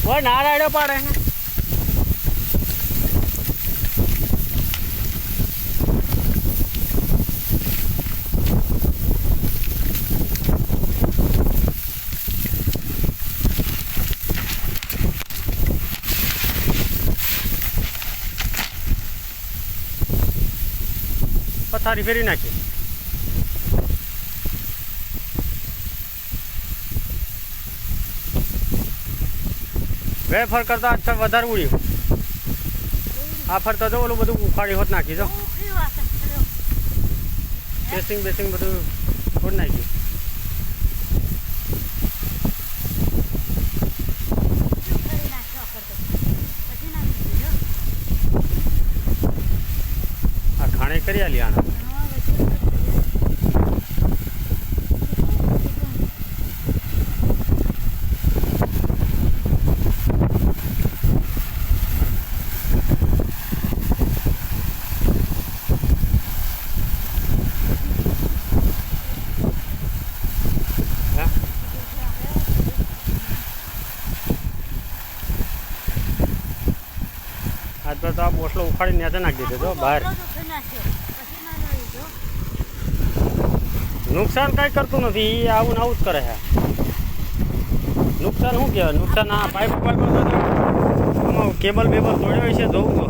કોઈ ના રાડ્યો પાડે પથારી ફેરી નાખી. વેફર કરતા આજ વધારે ઉડ્યું. આ ફરતા તો ઓલું બધું ઉખાડી હોત નાખી દો. બેસિંગ બધું છોડ નાખ્યું. આ ખાણે કરી આલી આના. આજ પર તો આ બોસલો ઉખાડી નેચે નાખી દીધો બહાર. નુકસાન કઈ કરતું નથી. આવું ને આવું જ કરે છે. નુકસાન શું કહેવાય? નુકસાન આ પાઇપ કેબલ બેબલ તોડ્યો છે જોવું.